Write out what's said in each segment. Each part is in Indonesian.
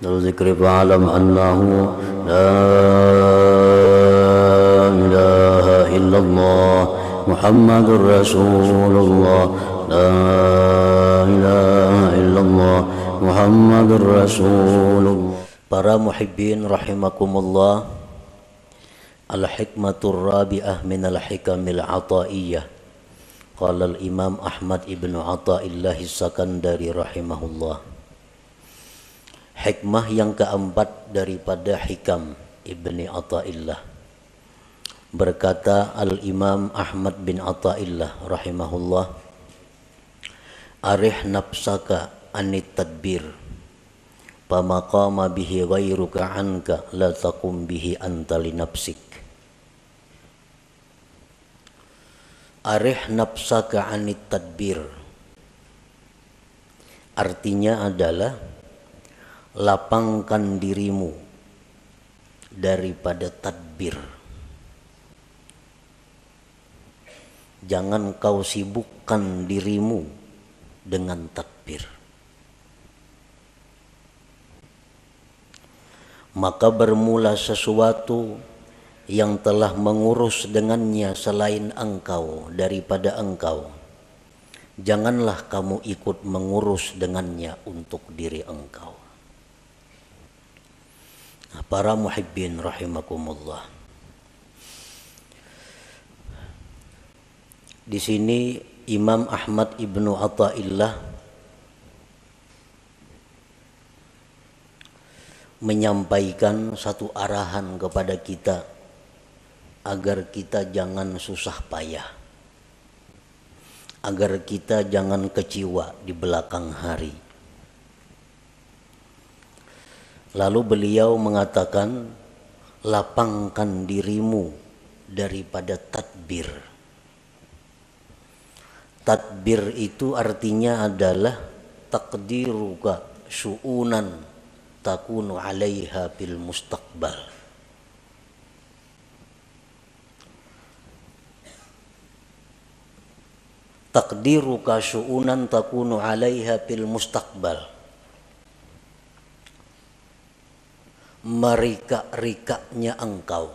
ذكر فاعلم أنه لا إله إلا الله محمد رسول الله لا إله إلا الله محمد رسول الله. Para muhibbin rahimakumullah, al-hikmatur rabi'ah minal hikamil ataiyah. Qala al-imam Ahmad ibnu Athaillah As-Sakandari rahimahullah. Hikmah yang keempat daripada hikam Ibni Athaillah. Berkata al-imam Ahmad bin Athaillah rahimahullah, arih nafsaka anit tadbir pamaqama bihi ghairuka anka la taqum bihi anta li nafsik. Arih nafsaka anit tadbir artinya adalah lapangkan dirimu daripada tadbir. Jangan kau sibukkan dirimu dengan tadbir. Maka bermula sesuatu yang telah mengurus dengannya selain engkau daripada engkau. Janganlah kamu ikut mengurus dengannya untuk diri engkau. Nah, para muhibbin rahimakumullah. Di sini Imam Ahmad ibnu Athaillah menyampaikan satu arahan kepada kita agar kita jangan susah payah, agar kita jangan kecewa di belakang hari. Lalu beliau mengatakan, lapangkan dirimu daripada tadbir. Tadbir itu artinya adalah taqdiruka syu'unan takunu 'alaiha fil mustaqbal. Taqdiruka syu'unan takunu 'alaiha fil mustaqbal. Merika-rikanya engkau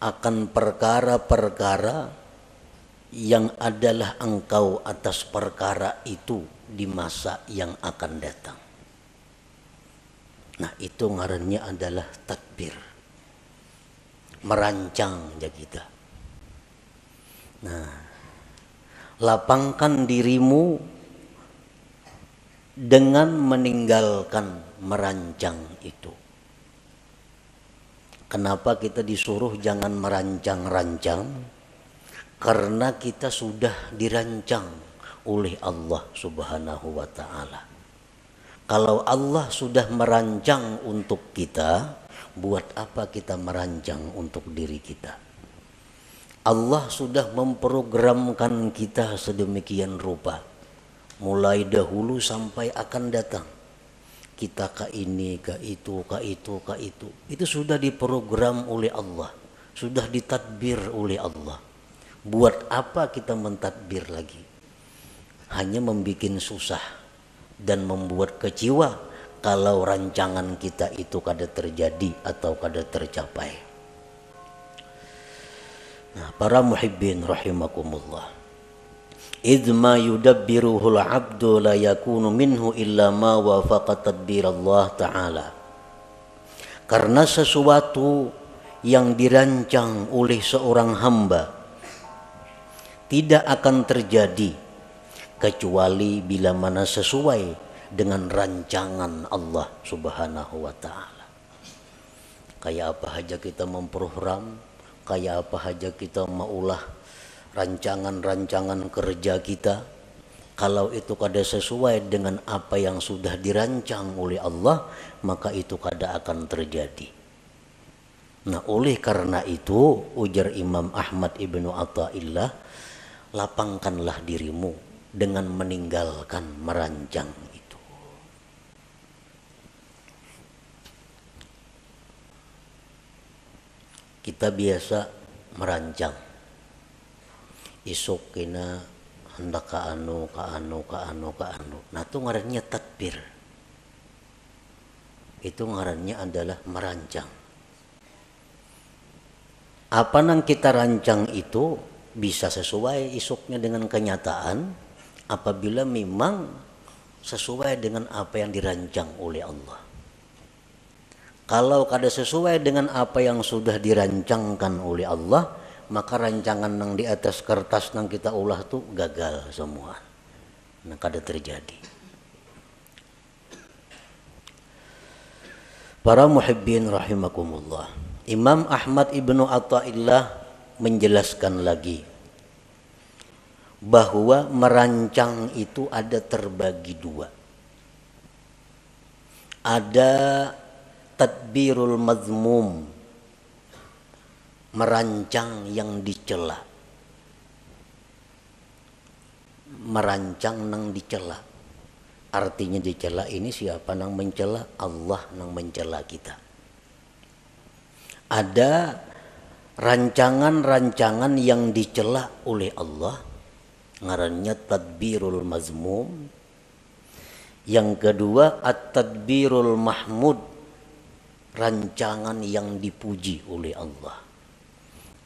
akan perkara-perkara yang adalah engkau atas perkara itu di masa yang akan datang. Nah, itu ngarannya adalah tadbir, merancang ya kita. Nah, lapangkan dirimu dengan meninggalkan merancang itu. Kenapa kita disuruh jangan merancang-rancang? Karena kita sudah dirancang oleh Allah Subhanahu wa ta'ala. Kalau Allah sudah merancang untuk kita, buat apa kita merancang untuk diri kita? Allah sudah memprogramkan kita sedemikian rupa, mulai dahulu sampai akan datang. Kita ke ini, ke itu, ke itu, ke itu. Itu sudah diprogram oleh Allah, sudah ditadbir oleh Allah. Buat apa kita mentadbir lagi? Hanya membuat susah dan membuat kecewa kalau rancangan kita itu kada terjadi atau kada tercapai. Nah, para muhibbin rahimakumullah. إذ ما يدبره العبد لا يكون منه إلا ما وافق تدبير الله تعالى. Karena sesuatu yang dirancang oleh seorang hamba tidak akan terjadi kecuali bila mana sesuai dengan rancangan Allah Subhanahu wa ta'ala. Kayak apa saja kita memprogram, kayak apa saja kita maulah rancangan-rancangan kerja kita, kalau itu kada sesuai dengan apa yang sudah dirancang oleh Allah, maka itu kada akan terjadi. Nah, oleh karena itu ujar Imam Ahmad ibnu Athaillah, lapangkanlah dirimu dengan meninggalkan merancang itu. Kita biasa merancang, isuk kena hendak ka anu. Nah itu ngarannya tadbir. Itu ngarannya adalah merancang. Apa yang kita rancang itu bisa sesuai isuknya dengan kenyataan apabila memang sesuai dengan apa yang dirancang oleh Allah. Kalau kada sesuai dengan apa yang sudah dirancangkan oleh Allah, maka rancangan yang di atas kertas yang kita ulah tuh gagal semua. Nah, kada terjadi. Para muhibbin rahimakumullah. Imam Ahmad ibnu Athaillah menjelaskan lagi bahwa merancang itu ada terbagi dua. Ada tadbirul mazmum, merancang yang dicela. Merancang yang dicela. Artinya dicela ini siapa yang mencela? Allah yang mencela kita. Ada rancangan-rancangan yang dicela oleh Allah, ngarannya tadbirul mazmum. Yang kedua at-tadbirul mahmud, rancangan yang dipuji oleh Allah.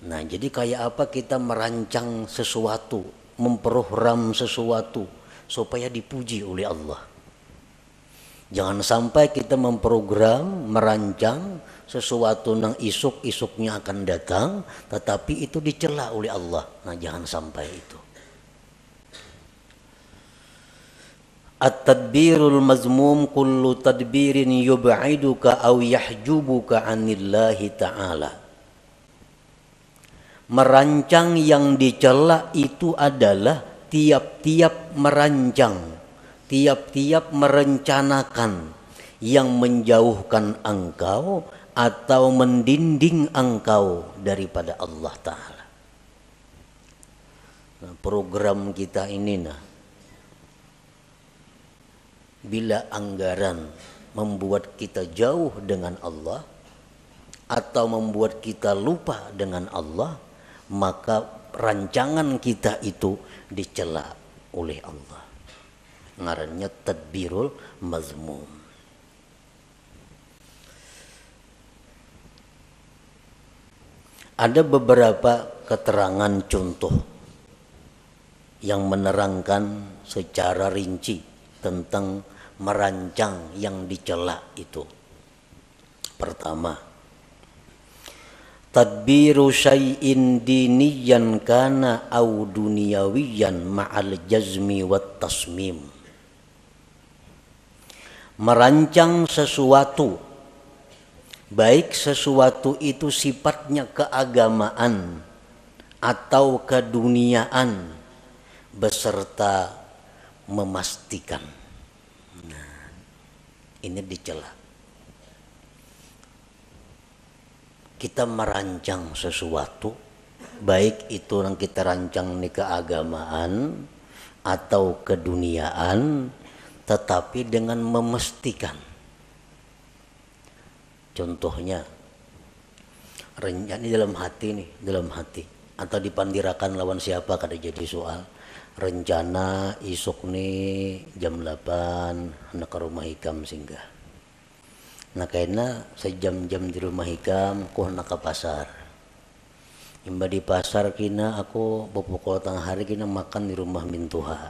Nah, jadi kayak apa kita merancang sesuatu, memprogram sesuatu supaya dipuji oleh Allah. Jangan sampai kita memprogram, merancang sesuatu yang isuk-isuknya akan datang, tetapi itu dicela oleh Allah. Nah, jangan sampai itu. At-tadbirul mazmum kullu tadbirin yub'iduka aw yahjubuka 'anillahi ta'ala. Merancang yang dicela itu adalah tiap-tiap merancang, tiap-tiap merencanakan yang menjauhkan engkau atau mendinding engkau daripada Allah Ta'ala. Nah, program kita ini bila anggaran membuat kita jauh dengan Allah atau membuat kita lupa dengan Allah, maka rancangan kita itu dicela oleh Allah. Ngarannya tadbirul mazmum. Ada beberapa keterangan contoh yang menerangkan secara rinci tentang merancang yang dicela itu. Pertama, tadbiru syai'in diniyan kana au duniyawiyan ma'al jazmi wat tasmim. Merancang sesuatu, baik sesuatu itu sifatnya keagamaan atau keduniaan, beserta memastikan. Nah, ini dicela. Kita merancang sesuatu, baik itu yang kita rancang di keagamaan atau keduniaan, tetapi dengan memastikan. Contohnya, rencana dalam hati nih, dalam hati, atau dipandirakan lawan siapa kada jadi soal. Rencana isuk nih jam 8 nak ke rumah hikam singgah. Nah kayaknya sejam-jam di rumah hikam aku nak ke pasar. Imba di pasar kina aku bopokol tengah hari kina makan di rumah mintuha.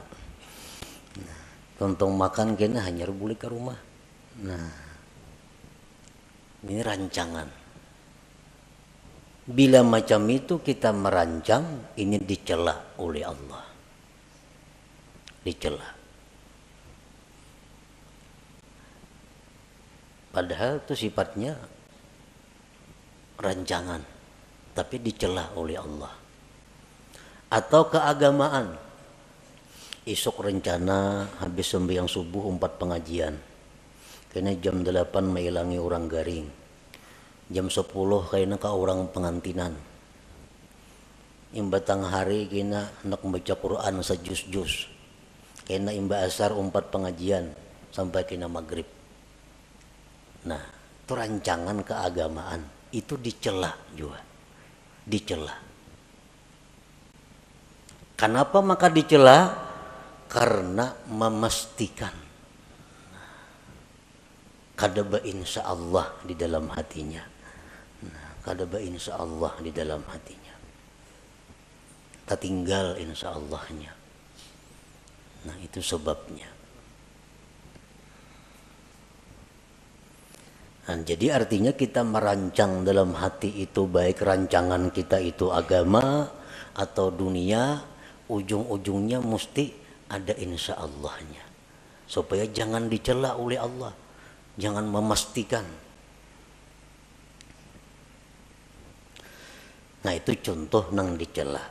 Tontong makan kena hanya boleh ke rumah. Nah, ini rancangan. Bila macam itu kita merancang, ini dicela oleh Allah. Dicela. Padahal itu sifatnya rancangan, tapi dicela oleh Allah. Atau keagamaan. Esok rencana habis sembahyang subuh 4 pengajian. Kayaknya jam 8 mailangi orang garing. Jam 10 kayaknya ke orang pengantinan. Imba tengah hari kayaknya nak membaca Quran sejus-jus. Kayaknya imba asar 4 pengajian sampai kayaknya maghrib. Nah, itu rancangan keagamaan. Itu dicela juga. Dicela. Kenapa maka dicela? Karena memastikan kadaba insya Allah di dalam hatinya. Kadaba insya Allah di dalam hatinya. Tertinggal insya Allahnya. Nah itu sebabnya. Nah, jadi artinya kita merancang dalam hati itu, baik rancangan kita itu agama atau dunia, ujung-ujungnya mesti ada insya Allahnya, supaya jangan dicela oleh Allah, jangan memastikan. Nah itu contoh nang dicela.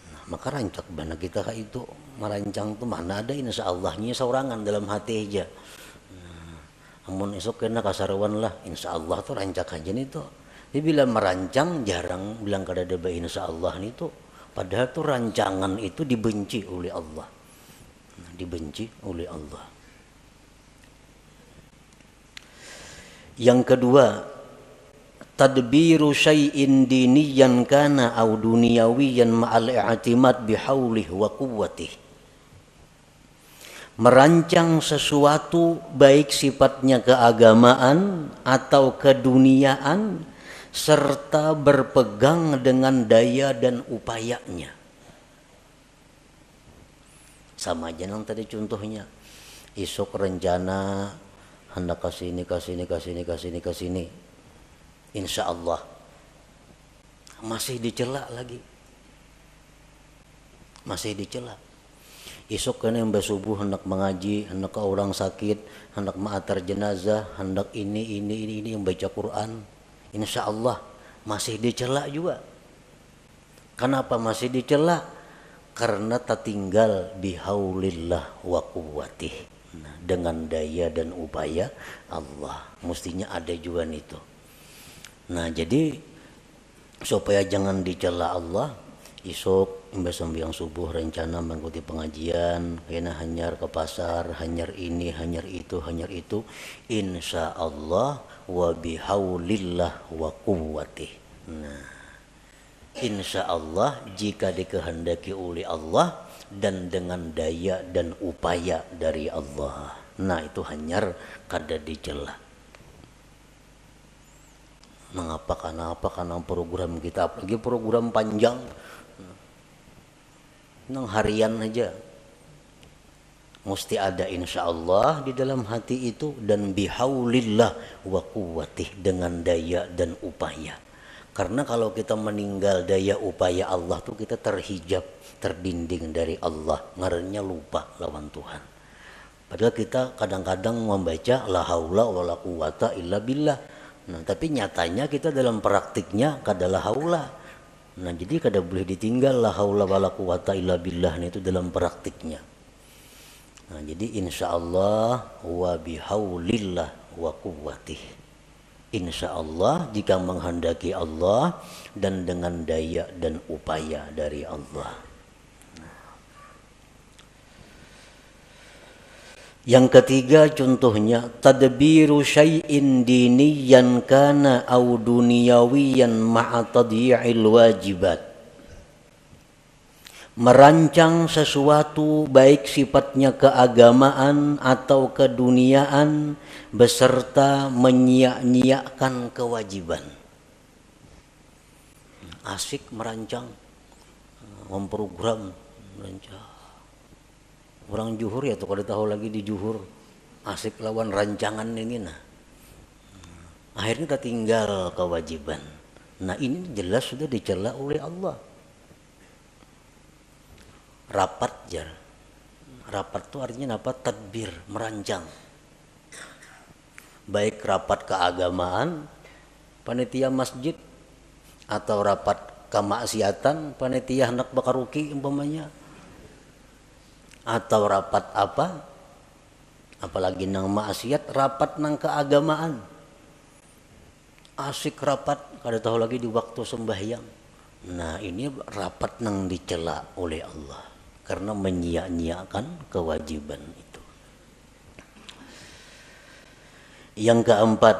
Nah, maka rancak bana kita itu merancang tuh mana ada insya Allahnya seorangan dalam hati aja. Amun esok kena kasarawan lah, insya Allah tuh rancak aja nih tuh. Dia bila merancang jarang bilang kada ada insya Allah nih tuh. Padahal tuh rancangan itu dibenci oleh Allah. Dibenci oleh Allah. Yang kedua, tadbiru syai'in diniyan kana aw duniyawiyan ma'al i'timad bihaulih wa quwwatih. Merancang sesuatu baik sifatnya keagamaan atau keduniaan serta berpegang dengan daya dan upayanya. Sama aja nang tadi contohnya. Isuk rencana hendak kasini. Insya Allah masih dicela lagi. Masih dicela. Isuk kena yang subuh hendak mengaji, hendak ke orang sakit, hendak ma'atar jenazah, hendak ini yang baca Quran. Insya Allah masih dicela juga. Kenapa masih dicela? Karena tertinggal bihaulillah wa quwwatih. Nah, dengan daya dan upaya Allah. Mestinya ada juga itu. Nah jadi supaya jangan dicela Allah, isuk imbas sembahyang subuh rencana mengikuti pengajian, kena hanyar ke pasar, hanyar ini, hanyar itu, insya Allah wa bihaulillah wa quwwatih. Nah, insya Allah jika dikehendaki oleh Allah dan dengan daya dan upaya dari Allah. Nah itu hanyar kada dicela. Mengapa karena program kita, apalagi program panjang, nang harian aja mesti ada insya Allah di dalam hati itu, dan bihaulillah wa quwwatih, dengan daya dan upaya. Karena kalau kita meninggal daya upaya Allah tuh kita terhijab, terdinding dari Allah, ngarannya lupa lawan Tuhan. Padahal kita kadang-kadang membaca la haula wala quwata illa billah. Nah, tapi nyatanya kita dalam praktiknya kada la haula. Nah, jadi kada boleh ditinggal la haula wala quwata illa billah itu dalam praktiknya. Nah, jadi insya Allah wa bihaulillah wa quwwatih. Insya Allah jika menghendaki Allah dan dengan daya dan upaya dari Allah. Yang ketiga contohnya tadbiru syai'in diniyan kana aw duniyawiyan ma'a tadyi'il wajibat. Merancang sesuatu baik sifatnya keagamaan atau keduniaan beserta menyia-nyiakan kewajiban. Asik merancang, memprogram, merancang. Orang juhur ya tuh kalau tahu lagi di juhur asik lawan rancangan ini nah. Akhirnya kita tinggal kewajiban. Nah ini jelas sudah dicela oleh Allah. Rapat jar. Rapat itu artinya apa? Tadbir, merancang. Baik rapat keagamaan, panitia masjid, atau rapat kemaksiatan, panitia hendak bakaruki umpamanya. Atau rapat apa, apalagi nang maksiat, rapat nang keagamaan, asik rapat kada tahu lagi di waktu sembahyang. Nah ini rapat nang dicela oleh Allah karena menyia-nyiakan kewajiban itu. Yang keempat,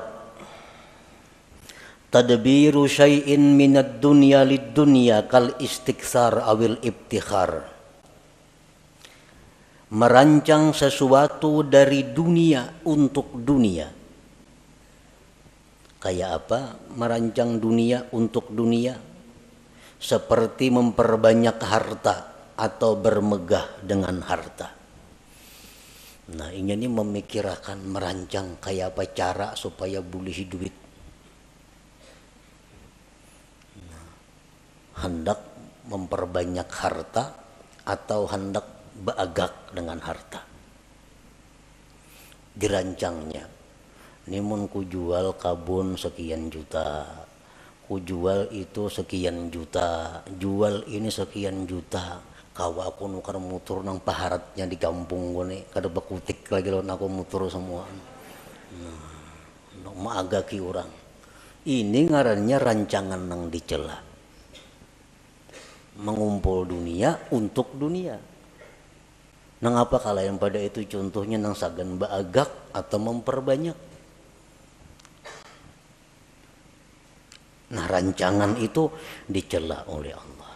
Tadbiru syai'in minad dunya lid dunya kal istikthar awil ibtikhar. Merancang sesuatu dari dunia untuk dunia. Kayak apa? Merancang dunia untuk dunia. Seperti memperbanyak harta atau bermegah dengan harta. Nah, ini memikirkan, merancang kayak apa cara supaya boleh duit. Nah, hendak memperbanyak harta atau hendak beagak dengan harta. Dirancangnya. Ini mun ku jual kabun sekian juta. Ku jual itu sekian juta, jual ini sekian juta. Kawa aku nukar mutur nang paharatnya di kampung gue nih, kada bekutik lagi lawan aku mutur semua. Nah, maagaki orang. Ini ngarannya rancangan nang dicela. Mengumpul dunia untuk dunia. Nang apa kalian pada itu contohnya nang sagan baagak atau memperbanyak. Nah, rancangan itu dicela oleh Allah.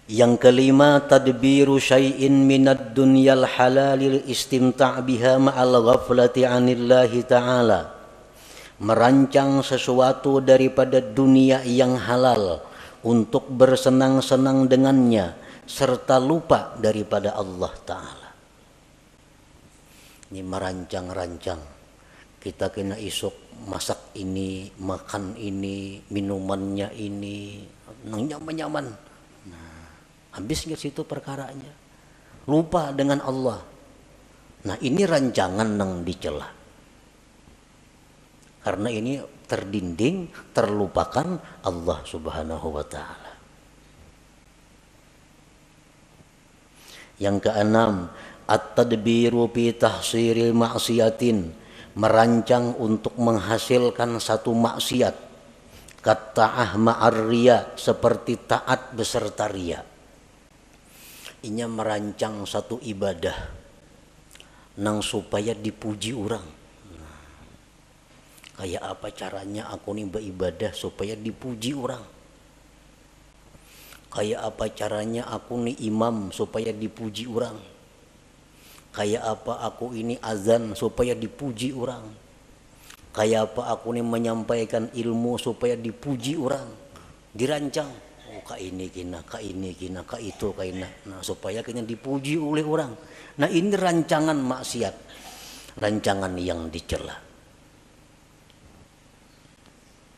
Yang kelima, tadbiru syai'in minad dunyal halalil istimta' biha ma'al ghaflati 'anillahi ta'ala. Merancang sesuatu daripada dunia yang halal untuk bersenang-senang dengannya serta lupa daripada Allah Ta'ala. Ini merancang-rancang. Kita kena isuk masak ini, makan ini, minumannya ini, nyaman-nyaman. Nah, habis ke situ perkaranya. Lupa dengan Allah. Nah, ini rancangan yang dicela. Karena ini terdinding, terlupakan Allah Subhanahu wa Ta'ala. Yang keenam, at-tadbiru fi tahsiril ma'siyatin. Merancang untuk menghasilkan satu maksiat. Katta'ah ma'arriya, seperti taat beserta riya. Ini merancang satu ibadah nang supaya dipuji orang. Nah, kayak apa caranya aku nih beribadah supaya dipuji orang? Kayak apa caranya aku nih imam supaya dipuji orang? Kayak apa aku ini azan supaya dipuji orang? Kayak apa aku ini menyampaikan ilmu supaya dipuji orang? Dirancang. Oh, kak ini kina, kak ini kina, kak itu kina. Nah, supaya kena dipuji oleh orang. Nah, ini rancangan maksiat. Rancangan yang dicela.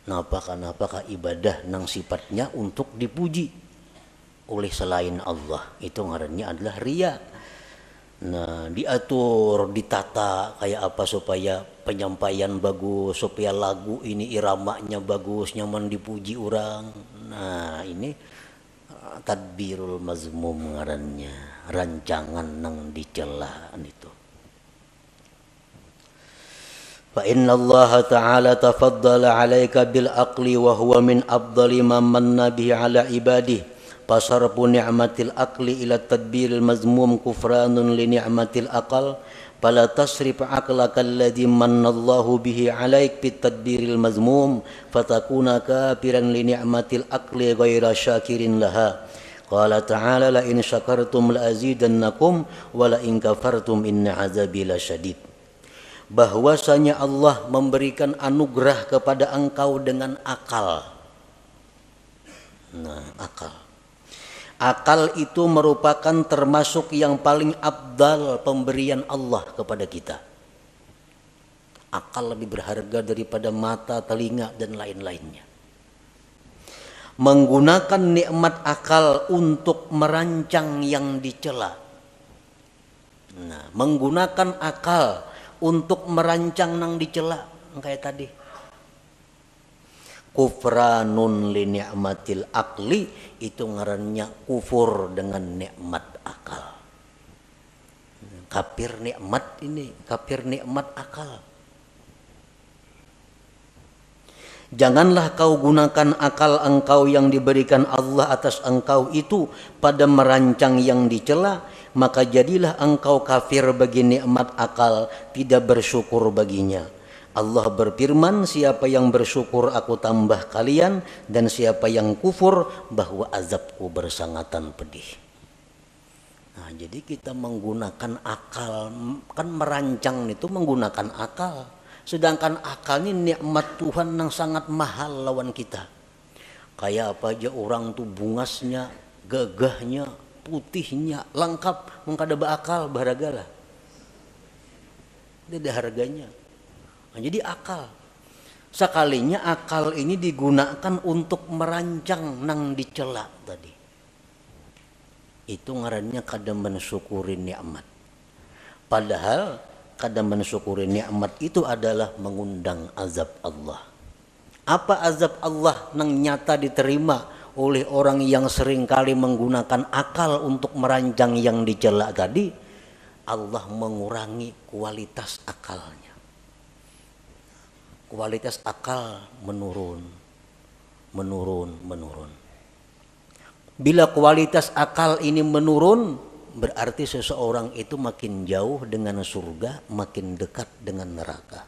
Nah, apakah ibadah nang sifatnya untuk dipuji oleh selain Allah? Itu ngarannya adalah riya. Nah, diatur, ditata kayak apa supaya penyampaian bagus, supaya lagu ini iramanya bagus, nyaman dipuji orang. Nah, ini tadbirul mazmum ngarannya, rancangan nang dicela itu. Fa inna Allah Ta'ala tafaddala 'alaika bil aqli wa huwa min afdali man manna bihi 'ala ibadihi. Fasarfu ni'matil aqli ila tadbiril mazmum kufranun li ni'matil aqal fala tasrif aqlaka alladhi mannallahu bihi 'alaik bit tadbiril mazmum fatakuna kafiran li ni'matil aqli ghaira syakirin laha. Qala ta'ala la in syakartum la azidannakum wa la in kafartum inna 'adzabi lasyadid. Bahwasanya Allah memberikan anugerah kepada engkau dengan akal. Nah, akal. Akal itu merupakan termasuk yang paling afdal pemberian Allah kepada kita. Akal lebih berharga daripada mata, telinga, dan lain-lainnya. Menggunakan nikmat akal untuk merancang yang dicela. Nah, menggunakan akal untuk merancang yang dicela. Kayak tadi. Kufranun li ni'matil akli, itu ngarannya kufur dengan nikmat akal. Kafir nikmat ini, kafir nikmat akal. Janganlah kau gunakan akal engkau yang diberikan Allah atas engkau itu pada merancang yang dicela, maka jadilah engkau kafir bagi nikmat akal, tidak bersyukur baginya. Allah berfirman, siapa yang bersyukur aku tambah kalian, dan siapa yang kufur bahwa azabku bersangatan pedih. Nah, jadi kita menggunakan akal, kan merancang itu menggunakan akal. Sedangkan akal ini nikmat Tuhan yang sangat mahal lawan kita. Kayak apa aja orang tuh bungasnya, gagahnya, putihnya, lengkap, mengkada beakal, baragalah. Tidak ada harganya. Nah, jadi akal. Sekalinya akal ini digunakan untuk merancang nang dicela tadi. Itu ngarannya kada mensyukuri nikmat. Padahal kada mensyukuri nikmat itu adalah mengundang azab Allah. Apa azab Allah nang nyata diterima oleh orang yang seringkali menggunakan akal untuk merancang yang dicela tadi? Allah mengurangi kualitas akalnya. Kualitas akal menurun. Bila kualitas akal ini menurun, berarti seseorang itu makin jauh dengan surga, makin dekat dengan neraka.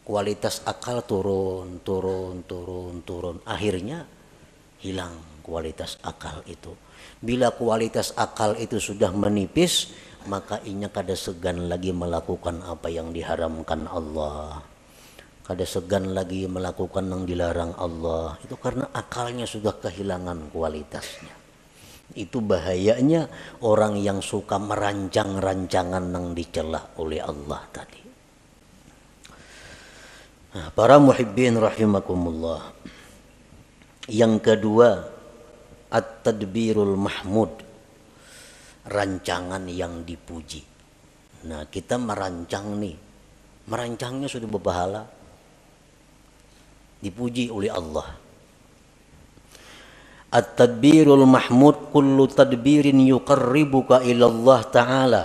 Kualitas akal turun. Akhirnya hilang kualitas akal itu. Bila kualitas akal itu sudah menipis, maka inya kada segan lagi melakukan apa yang diharamkan Allah, kada segan lagi melakukan yang dilarang Allah. Itu karena akalnya sudah kehilangan kualitasnya. Itu bahayanya orang yang suka merancang rancangan yang dicela oleh Allah tadi. Nah, para muhibbin rahimakumullah, yang kedua, at-tadbirul mahmud, rancangan yang dipuji. Nah, kita merancang nih, merancangnya sudah berpahala, dipuji oleh Allah. At-tadbirul mahmud kullu tadbirin yuqarribuka ila Allah Ta'ala.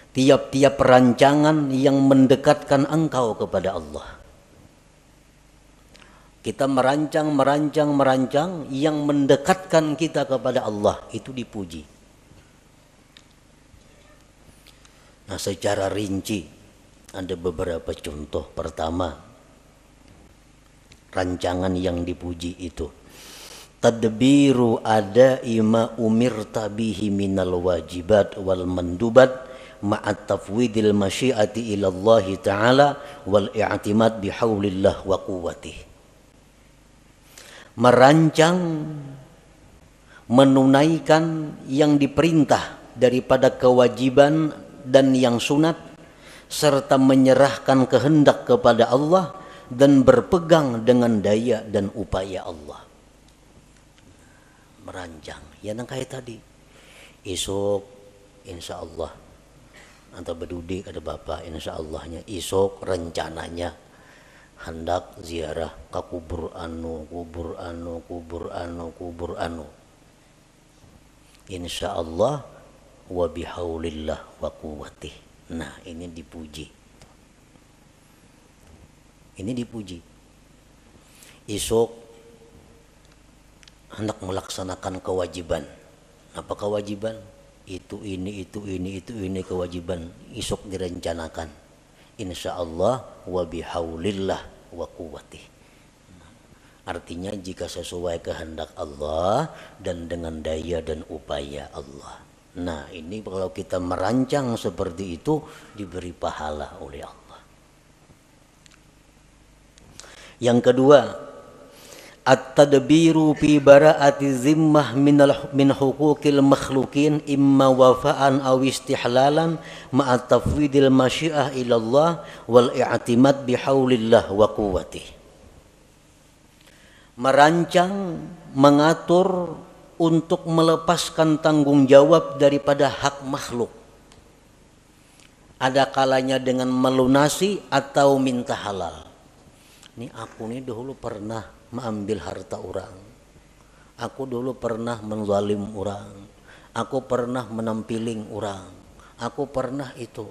Tiap-tiap rancangan yang mendekatkan engkau kepada Allah. Kita merancang yang mendekatkan kita kepada Allah, itu dipuji. Nah, secara rinci ada beberapa contoh. Pertama, rancangan yang dipuji itu tadbiru ada ima umirta bihi minal wajibat wal mandubat ma'at tafwidil masyiati ilallahi ta'ala wal i'timad bihaulillah wa quwwatih. Merancang, menunaikan yang diperintah daripada kewajiban dan yang sunat, serta menyerahkan kehendak kepada Allah dan berpegang dengan daya dan upaya Allah. Merancang, ya nang kayak tadi. Esok insya Allah atau bedudi ada bapak, insya Allahnya esok rencananya hendak ziarah ke kubur anu. Insya Allah wa bihaulillah wa quwwatih. Nah, ini dipuji. Esok hendak melaksanakan kewajiban. Apa kewajiban? Itu ini kewajiban. Esok direncanakan. Insya Allah wa bihaulillah wa quwwatih. Artinya jika sesuai kehendak Allah dan dengan daya dan upaya Allah. Nah, ini kalau kita merancang seperti itu diberi pahala oleh Allah. Yang kedua, at-tadbiru fi bara'ati zimmah min huquqil makhluqin imma wafa'an aw istihlalan ma'a tafwidil masyiah ila Allah wal i'timad bihaulillah wa quwwatih. Merancang, mengatur untuk melepaskan tanggung jawab daripada hak makhluk. Ada kalanya dengan melunasi atau minta halal. Ini aku nih dahulu pernah mengambil harta orang. Aku dulu pernah menzalim orang. Aku pernah menampiling orang. Aku pernah itu.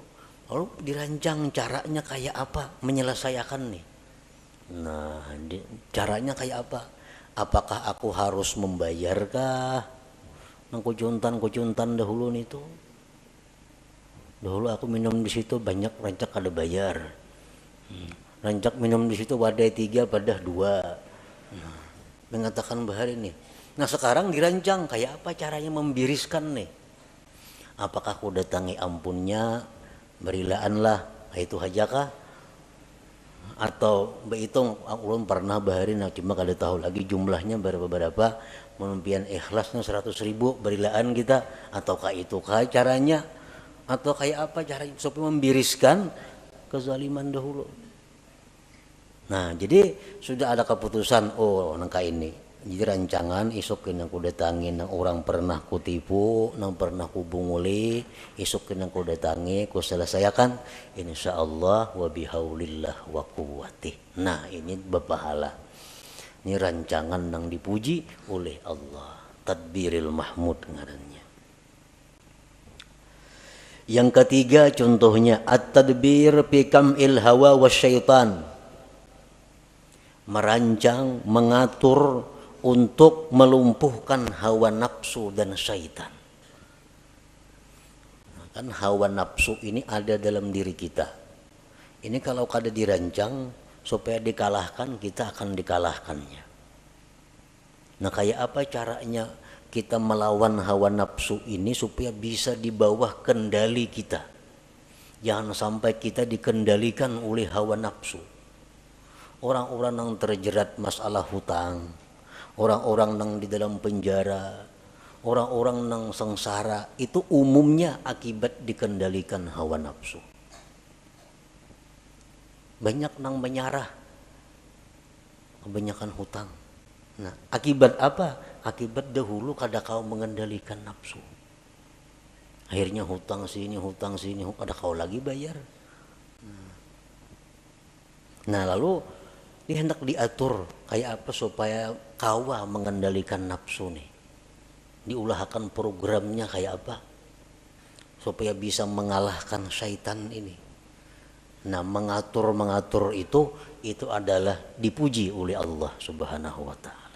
Lalu dirancang caranya kayak apa menyelesaikan nih. Nah, caranya kayak apa? Apakah aku harus membayarkah nang kucuntan dahulu itu? Dahulu aku minum di situ banyak, rancak ada bayar. Rancak minum di situ wadai 3 padah 2. Mengatakan bahar ini. Nah sekarang dirancang kayak apa caranya membiriskan nih. Apakah aku datangi ampunnya, berilaanlah, itu hajakah? Atau behitung ulun pernah baharin, cuma kada tahu lagi jumlahnya berapa, menumpian ikhlasnya 100.000 berilaan kita, ataukah itu kah caranya, atau kayak apa caranya supaya membiriskan kezaliman dahulu. Nah jadi sudah ada keputusan, oh nangka ini jadi rancangan isuk yang ku datangin nang orang pernah ku tipu, nang pernah ku bunguli, isuk yang ku datangi ku selesaikan insyaallah wa bihaulillah wa quwwatih. Nah ini berpahala, ini rancangan nang dipuji oleh Allah, tadbiril mahmud ngarannya. Yang ketiga contohnya at-tadbir fi kam'il hawa wasyaitan, merancang, mengatur untuk melumpuhkan hawa nafsu dan syaitan. Nah, kan hawa nafsu ini ada dalam diri kita. Ini kalau kada dirancang supaya dikalahkan, kita akan dikalahkannya. Nah kayak apa caranya kita melawan hawa nafsu ini supaya bisa di bawah kendali kita? Jangan sampai kita dikendalikan oleh hawa nafsu. Orang-orang yang terjerat masalah hutang, orang-orang yang di dalam penjara, orang-orang yang sengsara, itu umumnya akibat dikendalikan hawa nafsu. Banyak yang menyarah, kebanyakan hutang. Nah, akibat apa? Akibat dahulu kada kau mengendalikan nafsu. Akhirnya hutang sini, kada kau lagi bayar. Nah lalu ini hendak diatur kayak apa supaya kawa mengendalikan nafsu nih. Diulahkan programnya kayak apa supaya bisa mengalahkan syaitan ini. Nah mengatur itu adalah dipuji oleh Allah Subhanahu wa ta'ala.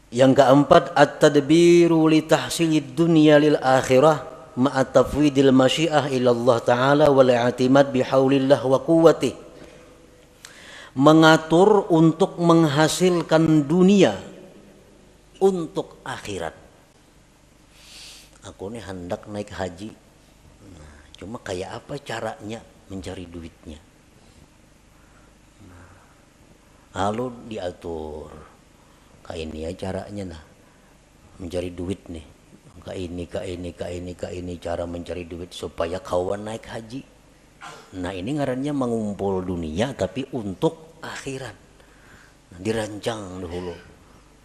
Yang keempat at-tadbiru li tahsilid dunya lil akhirah ma'a tafwidil masyiah ila Allah Ta'ala wal i'timad bihaulillah wa quwwatih. Mengatur untuk menghasilkan dunia untuk akhirat. Aku ini hendak naik haji. Nah, cuma kayak apa caranya mencari duitnya? Lalu diatur. Kayak ini ya caranya nah. Mencari duit nih. Ka ini cara mencari duit supaya kawan naik haji. Nah ini ngarannya mengumpul dunia tapi untuk akhirat. Nah, dirancang dahulu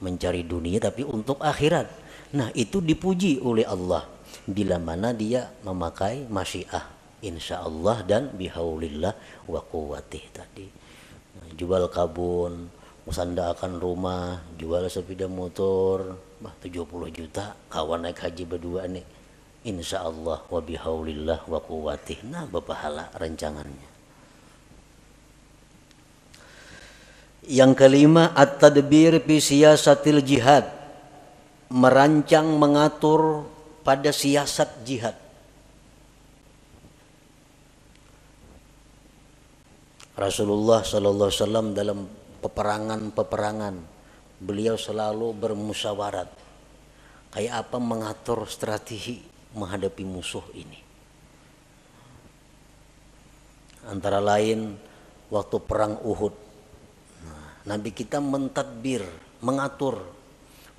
mencari dunia tapi untuk akhirat. Nah itu dipuji oleh Allah bila mana dia memakai masyiah insyaallah dan bihaulillah wa quwwatih tadi. Nah, jual kabun, usandakan rumah, jual sepeda motor, 70 juta kawan naik haji berdua nih insyaallah wa bihaulillah wa quwwatih. Nah berpahala rancangannya. Yang kelima at-tadbir fi siyasatil jihad, merancang mengatur pada siasat jihad. Rasulullah sallallahu alaihi wasallam dalam peperangan beliau selalu bermusyawarat kayak apa mengatur strategi menghadapi musuh ini. Antara lain waktu perang Uhud, Nabi kita mentadbir, mengatur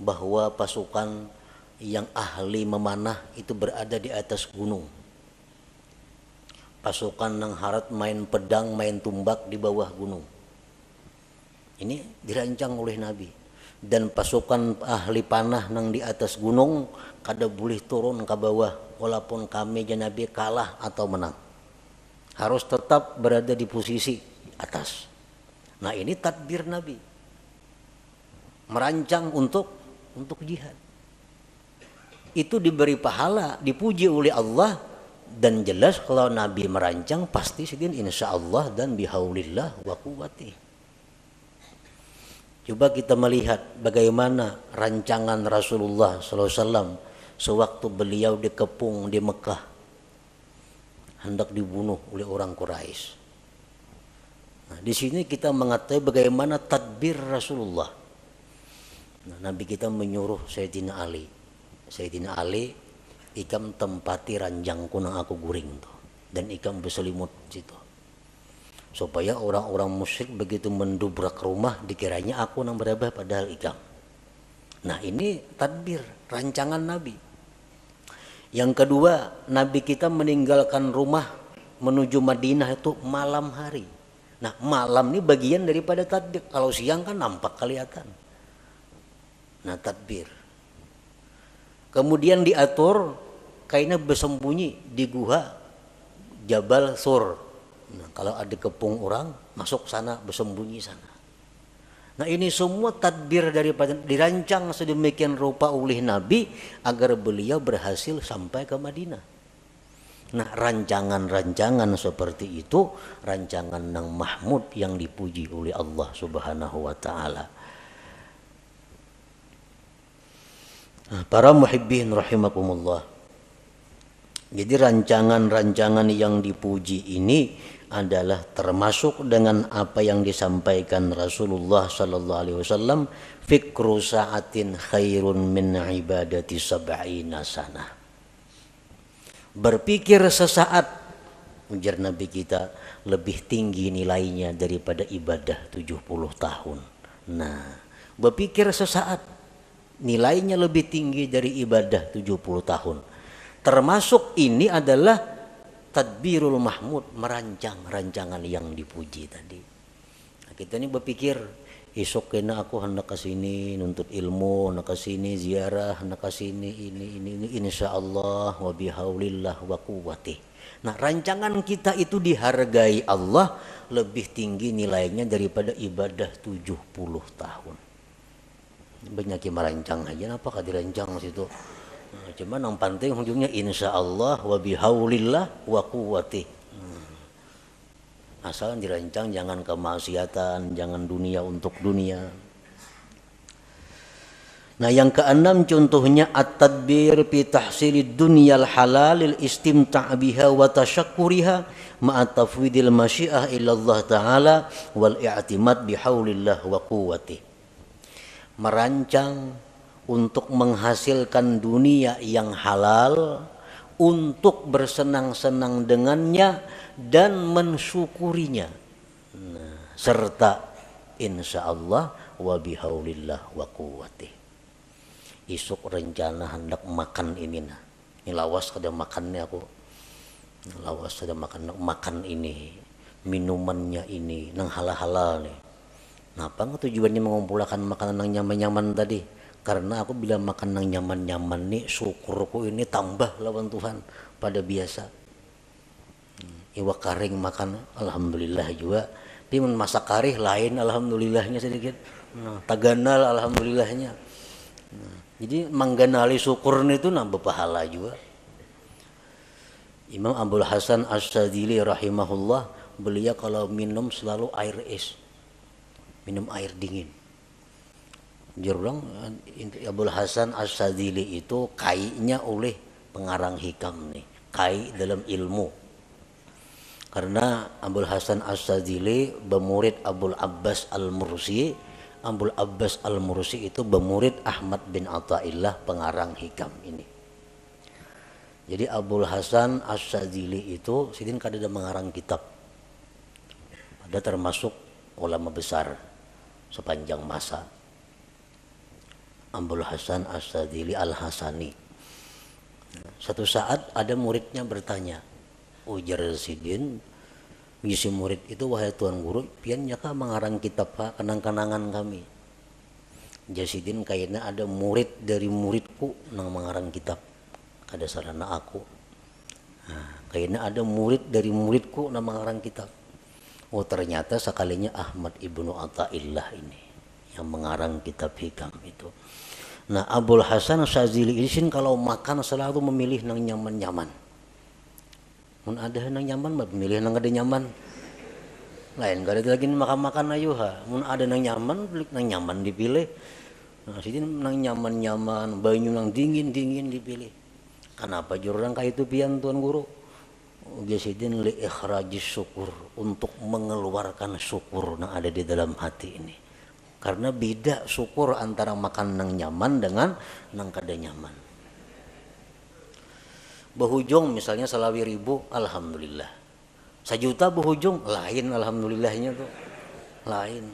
bahwa pasukan yang ahli memanah itu berada di atas gunung. Pasukan yang harat main pedang, main tumbak di bawah gunung. Ini dirancang oleh Nabi. Dan pasukan ahli panah yang di atas gunung kada boleh turun ke bawah walaupun kami dan Nabi kalah atau menang. Harus tetap berada di posisi atas. Nah ini tadbir Nabi. Merancang untuk jihad. Itu diberi pahala, dipuji oleh Allah, dan jelas kalau Nabi merancang pasti segini insyaallah dan bihaulillah wa quwwatih. Coba kita melihat bagaimana rancangan Rasulullah SAW sewaktu beliau dikepung di Mekah, hendak dibunuh oleh orang Quraisy. Nah, di sini kita mengetahui bagaimana tadbir Rasulullah. Nah, Nabi kita menyuruh Sayyidina Ali, ikam tempati ranjangku nang aku guring tuh, dan ikam berselimut situ, supaya orang-orang musyrik begitu mendubrak rumah dikiranya aku nang berabah padahal ikam. Nah, ini tadbir, rancangan Nabi. Yang kedua, Nabi kita meninggalkan rumah menuju Madinah itu malam hari. Nah, malam ini bagian daripada tadbir. Kalau siang kan nampak kelihatan. Nah, tadbir. Kemudian diatur kainnya bersembunyi di gua Jabal Sur. Nah, kalau ada kepung orang masuk sana, bersembunyi sana. Nah, ini semua tadbir daripada dirancang sedemikian rupa oleh Nabi agar beliau berhasil sampai ke Madinah. Nah, rancangan-rancangan seperti itu rancangan yang mahmud yang dipuji oleh Allah Subhanahu wa taala. Para muhibbin rahimakumullah. Jadi rancangan-rancangan yang dipuji ini adalah termasuk dengan apa yang disampaikan Rasulullah sallallahu alaihi wasallam, fikru sa'atin khairun min ibadati sab'ina sanah. Berpikir sesaat, ujar Nabi kita, lebih tinggi nilainya daripada ibadah 70 tahun. Nah, berpikir sesaat nilainya lebih tinggi dari ibadah 70 tahun. Termasuk ini adalah tadbirul mahmud, merancang rancangan yang dipuji tadi. Nah, kita ini berpikir esok kena aku hendak ke sini nuntut ilmu, hendak ke sini ziarah, hendak ke sini ini insyaallah wa bihaulillah wa quwwatih. Nah, rancangan kita itu dihargai Allah lebih tinggi nilainya daripada ibadah 70 tahun. Banyak yang merancang aja, apakah dirancang situ? Nah, cuman yang penting ujungnya insyaallah wa bihaulillah wa quwwatih. Asal dirancang jangan kemaksiatan, jangan dunia untuk dunia. Nah, yang keenam contohnya at-tadbir fi tahsilid dunyal halalil istimta' biha wa tasyakkuriha ma'a tafwidil masyiah ila Allah taala wal i'timad bihaulillah wa quwwatih. Merancang untuk menghasilkan dunia yang halal, untuk bersenang-senang dengannya dan mensyukurinya. Nah, serta insyaallah wa bihaulillah wa quwwatih. Isuk rencana hendak makan ini nah. Ini lawas kada makannya aku. Lawas kada makan ini, minumannya ini nang halal-halal nih. Napa tujuannya mengumpulkan makanan yang nyaman-nyaman tadi? Karena aku bila makan yang nyaman-nyaman nih, syukurku ini tambah lawan Tuhan pada biasa. Iwa karing makan alhamdulillah juga. Tapi masak karih lain alhamdulillahnya sedikit. Nah, taganal alhamdulillahnya. Nah, jadi mengganali syukur itu nambah pahala juga. Imam Abdul Hasan As-Sadzili rahimahullah, beliau kalau minum selalu air es. Minum air dingin. Jurang Abdul Hasan As-Sadzili itu kainya oleh pengarang hikam nih. Kai dalam ilmu. Karena Abdul Hasan As-Sadzili bermurid Abdul Abbas Al-Mursi. Abdul Abbas Al-Mursi itu bermurid Ahmad bin Athaillah pengarang hikam ini. Jadi Abdul Hasan As-Sadzili itu sidin kada mengarang kitab. Ada termasuk ulama besar sepanjang masa. Abdul Hasan As-Sadzili Al-Hasani. Satu saat ada muridnya bertanya, ujar sidin, bisi murid itu, wahai tuan guru, pian nyaka mengarang kitab pak kenang-kenangan kami. Jasidin kayaknya ada murid dari muridku nang mengarang kitab, kada sarana aku. Nah, kayaknya ada murid dari muridku nang mengarang kitab. Oh, ternyata sekalinya Ahmad ibnu Athaillah ini yang mengarang kitab hikam itu. Nah, Abdul Hasan As-Sadzili ini kalau makan selalu memilih nang nyaman-nyaman. Mun ada nang nyaman mah milih nang ada nyaman. Lain kada lagi makan-makan ayo ha. Mun ada nang nyaman, nang nyaman dipilih. Nah, sini nang nyaman-nyaman, banyu nang dingin-dingin dipilih. Kenapa jurang kayak itu pian Tuan Guru? Biasidin li ikhrajis syukur, untuk mengeluarkan syukur yang ada di dalam hati ini. Karena beda syukur antara makan nang nyaman dengan nang kada nyaman. Behujung misalnya salawi ribu, alhamdulillah. 1 juta behujung, lain alhamdulillahnya tuh. Lain.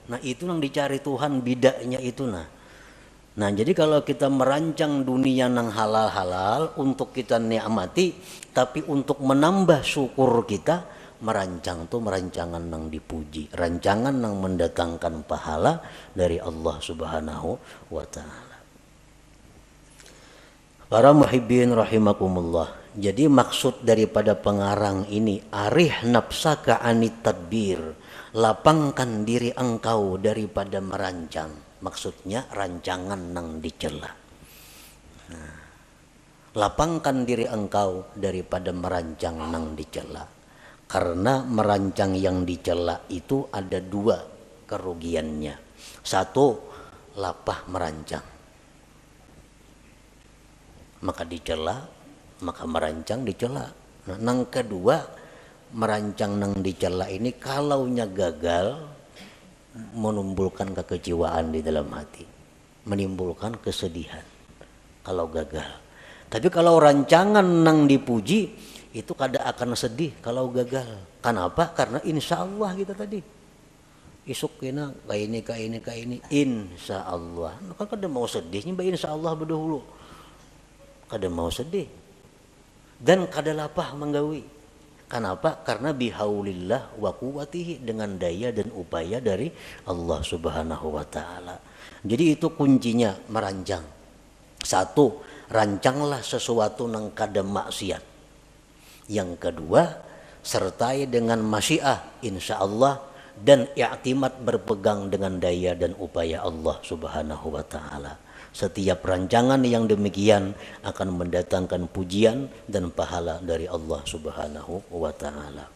Nah itu yang dicari Tuhan, bidanya itu nah. Nah jadi kalau kita merancang dunia nang halal-halal untuk kita nikmati, tapi untuk menambah syukur kita, merancang tuh merancangan nang dipuji, rancangan nang mendatangkan pahala dari Allah Subhanahu wa Ta'ala. Para muhibbin rahimakumullah. Jadi maksud daripada pengarang ini, arih nafsaka anit tadbir, lapangkan diri engkau daripada merancang. Maksudnya rancangan nang dicela. Nah, lapangkan diri engkau daripada merancang nang dicela. Karena merancang yang dicela itu ada 2 kerugiannya. 1, lapah merancang. Maka dicela, maka merancang dicela. Nah, nang kedua, merancang nang dicela ini kalaunya gagal, menimbulkan kekecewaan di dalam hati, menimbulkan kesedihan kalau gagal. Tapi kalau rancangan nang dipuji, itu kada akan sedih kalau gagal. Kenapa? Karena insya Allah kita tadi isuk kena kayak ini insya Allah. Kan kada mau sedihnya, insya Allah berdahulu. Kada mau sedih dan kada lapah menggawi. Kenapa? Karena bihaulillah wa quwwatihi, dengan daya dan upaya dari Allah Subhanahu wa Ta'ala. Jadi itu kuncinya merancang. 1, rancanglah sesuatu nang kada maksiat. Yang kedua, sertai dengan masyiah insya Allah dan i'timad, berpegang dengan daya dan upaya Allah Subhanahu wa Ta'ala. Setiap rancangan yang demikian akan mendatangkan pujian dan pahala dari Allah Subhanahu wa Ta'ala.